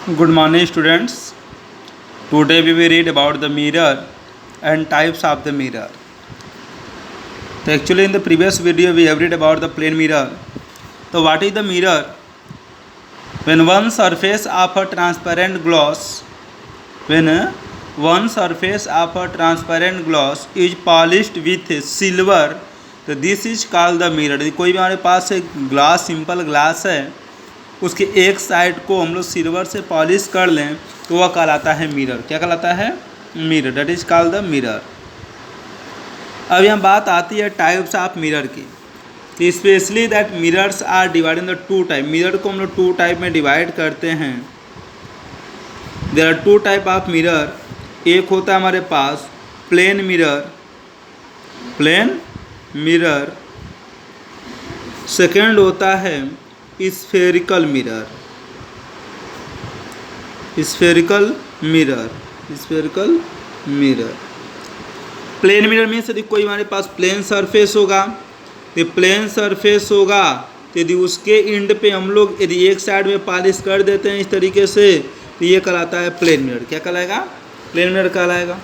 Good morning, students. Today we will read about the mirror and types of the mirror. So actually in the previous video we have read about the plane mirror. So what is the mirror? When one surface of a transparent glass is polished with silver, तो this is called the mirror. यदि कोई भी हमारे पास एक glass, simple glass है, उसके एक side को हम लोग सिल्वर से पॉलिश कर लें तो वह कहलाता है मिरर। क्या कहलाता है? Mirror. That is called the mirror. अब यहाँ बात आती है टाइप्स ऑफ मिरर की। Specially that mirrors are divide in the two type. Mirror को हम लोग टू टाइप में डिवाइड करते हैं। There are two type of mirror. एक होता है हमारे पास प्लेन मिरर, सेकेंड होता है स्फेरिकल मिरर। प्लेन मिरर में यदि कोई हमारे पास प्लेन सरफेस होगा, तो यदि उसके एंड पे हम लोग यदि एक साइड में पॉलिश कर देते हैं इस तरीके से, तो ये कहलाता है प्लेन मिरर। क्या कहलाएगा? प्लेन मिरर कहलाएगा।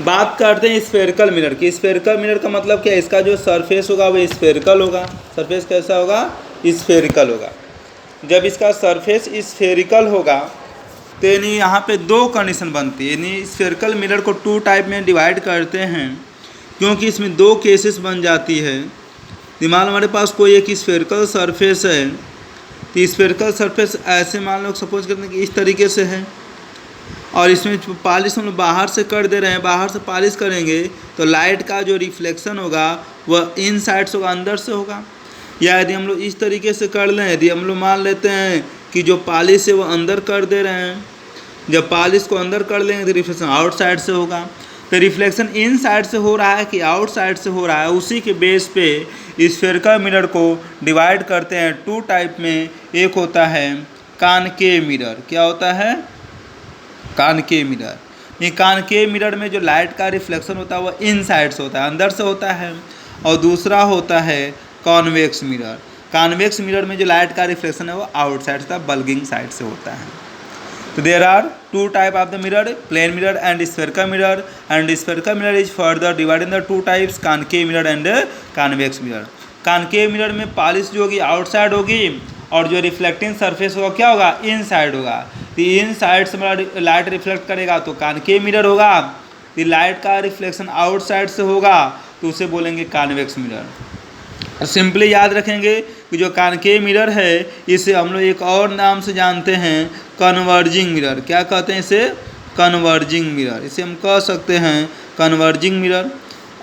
बात करते हैं स्फेरिकल मिरर की। स्फेरिकल मिरर का मतलब क्या है? इसका जो सरफेस होगा वो स्फेरिकल होगा। सरफेस कैसा होगा? स्फेरिकल होगा। जब इसका सरफेस स्फेरिकल होगा तो यानी यहाँ पे दो कंडीशन बनती है। यानी स्फेरिकल मिरर को टू टाइप में डिवाइड करते हैं क्योंकि इसमें दो केसेस बन जाती है। मान लो हमारे पास कोई एक स्फेरिकल सरफेस है, तो स्फेरिकल सरफेस ऐसे मान लो सपोज करते हैं कि इस तरीके से है, और इसमें पॉलिश हम लोग बाहर से कर दे रहे हैं। बाहर से पॉलिश करेंगे तो लाइट का जो रिफ्लेक्शन होगा वह इन साइड से होगा, अंदर से होगा। या यदि हम लोग इस तरीके से कर लें, यदि हम लोग मान लेते हैं कि जो पॉलिश है वो अंदर कर दे रहे हैं, जब पॉलिश को अंदर कर लेंगे तो रिफ्लेक्शन आउट साइड से होगा। तो रिफ्लेक्शन इन साइड से हो रहा है कि आउट साइड से हो रहा है, उसी के बेस पे स्फेरिकल मिरर को डिवाइड करते हैं टू टाइप में। एक होता है कॉनकेव मिरर। क्या होता है? Concave mirror. ये कॉनकेव मिरर में जो लाइट का रिफ्लेक्शन होता है वह इन साइड से होता है, अंदर से होता है। और दूसरा होता है कॉन्वेक्स मिरर। कॉन्वेक्स मिरर में जो लाइट का रिफ्लेक्शन है वो आउट साइड से, बल्गिंग साइड से होता है। तो there are two type of the mirror, plane mirror and spherical mirror. And spherical mirror is further divide in the two types, concave mirror and convex mirror. Concave mirror में polish जो होगी outside होगी और जो reflecting surface होगा क्या होगा? इन side होगा। तो इन साइड से हमारा लाइट रिफ्लेक्ट करेगा तो कॉनकेव मिरर होगा। तो लाइट का रिफ्लेक्शन आउटसाइड से होगा तो उसे बोलेंगे कॉन्वेक्स मिरर। सिंपली याद रखेंगे कि जो कॉनकेव मिरर है इसे हम लोग एक और नाम से जानते हैं, कन्वर्जिंग मिरर। क्या कहते हैं इसे? Converging mirror. इसे हम कह सकते हैं कन्वर्जिंग मिरर।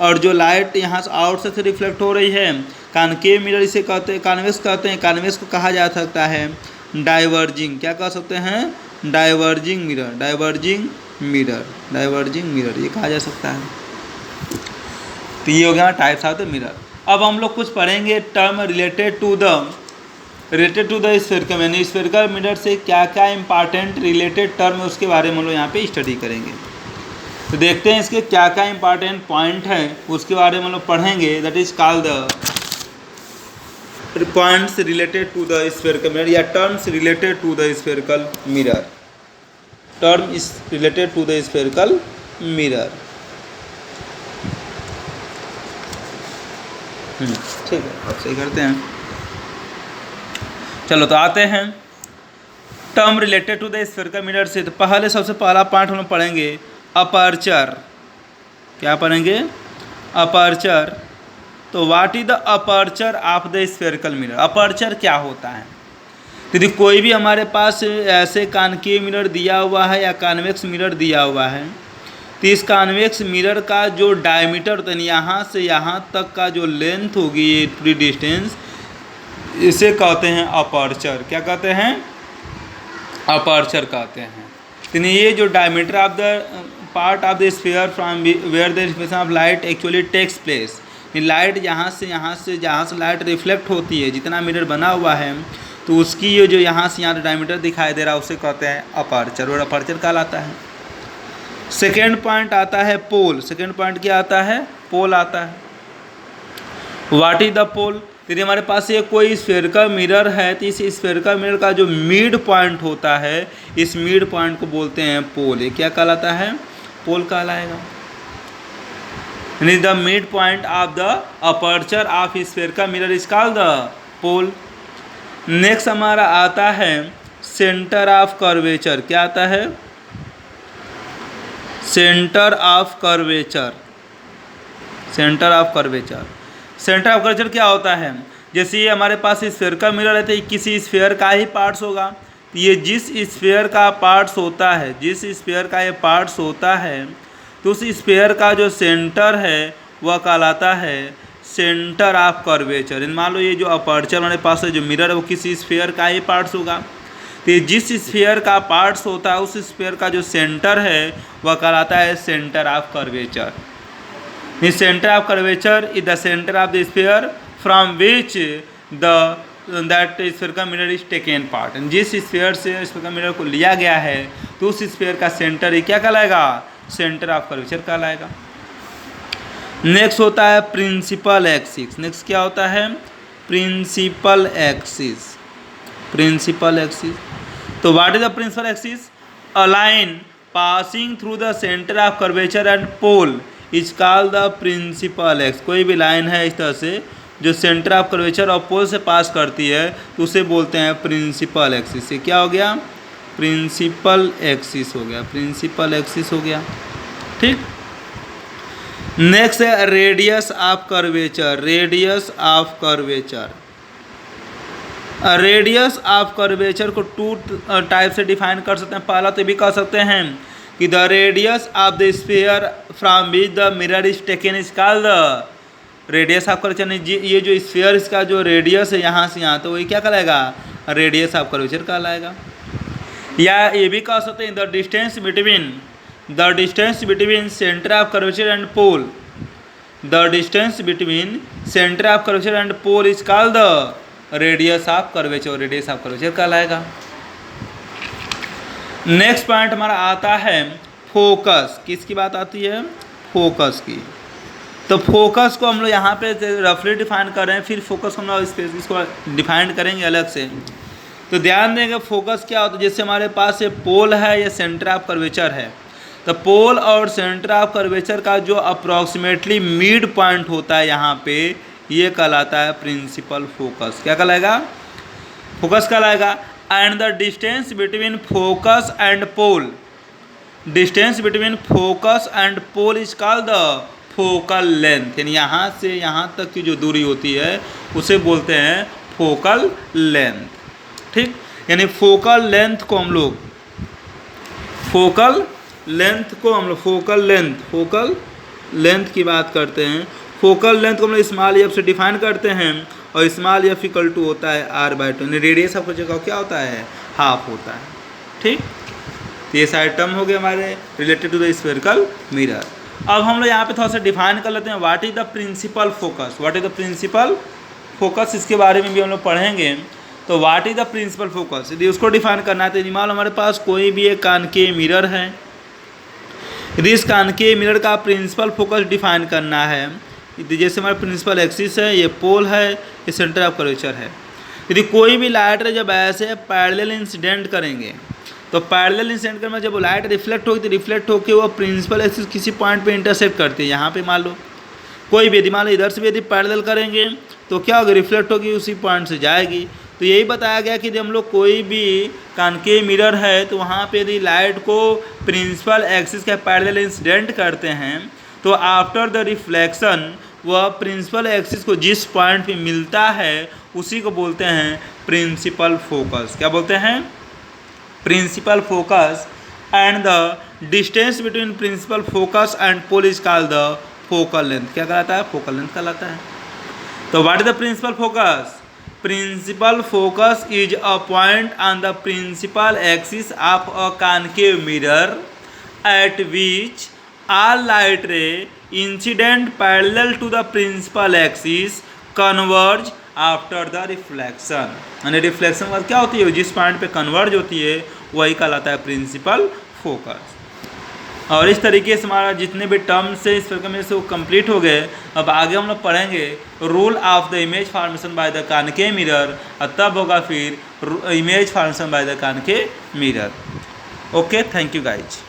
और जो लाइट यहाँ से आउट से रिफ्लेक्ट हो रही है, कॉनकेव मिरर इसे कहते हैं, कॉन्वेक्स कहते हैं। कॉन्वेक्स को कहा जा सकता है डाइवर्जिंग। क्या कह सकते हैं? डाइवर्जिंग मिरर ये कहा जा सकता है। तो ये हो गया टाइप्स ऑफ द मिरर। अब हम लोग कुछ पढ़ेंगे term related to the spherical mirror. Spherical mirror से क्या क्या इंपॉर्टेंट रिलेटेड टर्म है उसके बारे में हम लोग यहाँ पे स्टडी करेंगे। तो देखते हैं इसके क्या क्या इंपॉर्टेंट पॉइंट हैं, उसके बारे में हम लोग पढ़ेंगे। That is called the points related to the spherical mirror या terms related to the spherical mirror. Term is related to the spherical mirror. ठीक है, अब सही करते हैं। चलो तो आते हैं term related to the spherical mirror से। तो पहले सबसे पहला पॉइंट हम लोग पढ़ेंगे अपर्चर। क्या पढ़ेंगे? अपर्चर। तो what is the aperture of the spherical mirror? Aperture क्या होता है? यदि कोई भी हमारे पास ऐसे कॉनकेव मिरर दिया हुआ है या कॉन्वेक्स मिरर दिया हुआ है, तो इस कॉन्वेक्स मिरर का जो डायमीटर होता है, यहाँ से यहाँ तक का जो लेंथ होगी, ये पूरी डिस्टेंस, इसे कहते हैं अपर्चर। क्या कहते हैं? अपर्चर कहते हैं। तो ये जो diameter of the part of the sphere from where the reflection of light actually takes place. Light यहाँ से जहाँ से लाइट रिफ्लेक्ट होती है, जितना मिरर बना हुआ है, तो उसकी ये जो यहाँ से यहाँ डायमीटर दिखाई दे रहा है उसे कहते हैं अपर्चर, और अपर्चर कहलाता है। सेकेंड पॉइंट आता है पोल। सेकेंड पॉइंट क्या आता है? पोल आता है। व्हाट इज द पोल? यदि हमारे पास ये कोई स्फेरिकल मिरर है तो इस स्फेरिकल मिरर का जो मिड पॉइंट होता है, इस मिड पॉइंट को बोलते हैं पोल। ये क्या कहलाता है? पोल कहलाएगा। यानी the mid point of the aperture of spherical mirror is called the pole. Next हमारा आता है सेंटर ऑफ कर्वेचर। क्या आता है? Centre of curvature. Centre of curvature. Centre of curvature क्या होता है? जैसे ये हमारे पास स्फेरिकल मिरर है तो किसी स्फेयर का ही पार्ट्स होगा। तो ये जिस स्फेयर का पार्ट्स होता है, जिस स्फेयर का ये पार्ट्स होता है, तो उस स्फेयर का जो सेंटर है वह कहलाता है सेंटर ऑफ कर्वेचर। मान लो ये जो अपर्चर हमारे पास है, जो मिरर है, वो किसी स्फेयर का ही पार्ट्स होगा। तो जिस स्फेयर का पार्ट्स होता है उस स्फेयर का जो सेंटर है वह कहलाता है centre of curvature. The center of curvature is the center of the sphere from which that spherical mirror is taken part। जिस स्फीयर से स्फेरिकल मिरर को लिया गया है तो उस स्फीयर का सेंटर ही क्या कहलाएगा? सेंटर ऑफ कर्वेचर कहलाएगा। नेक्स्ट होता है प्रिंसिपल एक्सिस। नेक्स्ट क्या होता है? Principal axis. Principal axis. तो what is the principal axis? A line passing through the centre of curvature and pole is called the principal axis. कोई भी line है इस तरह से जो सेंटर ऑफ कर्वेचर और पोल से पास करती है तो उसे बोलते हैं प्रिंसिपल एक्सिस। ये क्या हो गया? प्रिंसिपल एक्सिस हो गया। प्रिंसिपल एक्सिस हो गया। ठीक। नेक्स्ट है radius of curvature. Radius of curvature. Radius of curvature को टू टाइप से डिफाइन कर सकते हैं। पहला तो भी कह सकते हैं कि the radius of the sphere from which the mirror is taken is called the radius of curvature. ये जो स्फीयर इसका जो रेडियस है यहाँ से यहाँ, तो वही क्या कहलाएगा? रेडियस ऑफ कर्वेचर कहलाएगा। या ये भी कह सकते हैं the distance between centre of curvature and pole. The distance between centre of curvature and pole is called the radius of curvature. Radius of curvature कहलाएगा। नेक्स्ट पॉइंट हमारा आता है फोकस। किसकी बात आती है? फोकस की। तो फोकस को हम लोग यहाँ पे रफली डिफाइन कर रहे हैं, फिर फोकस हम लोग इसको डिफाइन करेंगे अलग से। तो ध्यान देंगे फोकस क्या होता है। जैसे हमारे पास ये पोल है, ये सेंटर ऑफ कर्वेचर है, तो पोल और सेंटर ऑफ कर्वेचर का जो अप्रॉक्सीमेटली मिड पॉइंट होता है यहाँ पे, ये कहलाता है प्रिंसिपल फोकस। क्या कहलाएगा? फोकस कहलाएगा। And the distance between focus and pole, distance between focus and pole is called the focal length. यानी यहाँ से यहाँ तक की जो दूरी होती है उसे बोलते हैं फोकल लेंथ। ठीक। यानी फोकल लेंथ को हम लोग फोकल लेंथ की बात करते हैं। फोकल लेंथ को हम लोग स्मॉल एफ से डिफाइन करते हैं और स्मॉल एफ इक्वल टू होता है r/2। रेडियस ऑफ कर्वेचर क्या होता है? हाफ होता है। ठीक। तो ये सारे टर्म हो गए हमारे related to the spherical mirror. अब हम लोग यहाँ पे थोड़ा सा डिफाइन कर लेते हैं what is the principal focus. What is the principal focus, इसके बारे में भी हम लोग पढ़ेंगे। तो what is the principal focus, यदि उसको डिफाइन करना है तो मान लो हमारे पास कोई भी एक कॉनकेव मिरर है। यदि इस कॉनकेव मिरर का प्रिंसिपल फोकस डिफाइन करना है, जैसे हमारा प्रिंसिपल एक्सिस है, ये पोल है, ये सेंटर ऑफ कर्वेचर है। यदि कोई भी लाइट रे जब ऐसे पैरेलल इंसिडेंट करेंगे तो पैरेलल इंसिडेंट करने में जब लाइट रिफ्लेक्ट होगी तो रिफ्लेक्ट होकर वो प्रिंसिपल एक्सिस किसी पॉइंट पे इंटरसेक्ट करती है। यहाँ पे मान लो कोई भी, यदि मान लो इधर से भी यदि पैरेलल करेंगे तो क्या होगी? रिफ्लेक्ट होगी, उसी पॉइंट से जाएगी। तो यही बताया गया कि यदि हम लोग कोई भी कॉनकेव मिरर है तो वहाँ पे यदि लाइट को प्रिंसिपल एक्सिस के पैरेलल इंसिडेंट करते हैं तो आफ्टर द रिफ्लेक्शन वह प्रिंसिपल एक्सिस को जिस पॉइंट पे मिलता है उसी को बोलते हैं प्रिंसिपल फोकस। क्या बोलते हैं? Principal focus. And the distance between principal focus and pole is called the focal length. क्या कहलाता है? फोकल लेंथ कहलाता है। तो what is the principal focus? Principal focus is a point on the principal axis of a concave mirror at which all light ray incident parallel to the principal axis converge after the reflection। यानी reflection बाद क्या होती है? जिस point पे converge होती है वही कहलाता है प्रिंसिपल फोकस। और इस तरीके से हमारा जितने भी टर्म्स है स्फेरिकल मिरर से वो कंप्लीट हो गए। अब आगे हम लोग पढ़ेंगे rule of the image formation by the concave mirror, और तब होगा फिर image formation by the concave mirror. Okay, thank you guys.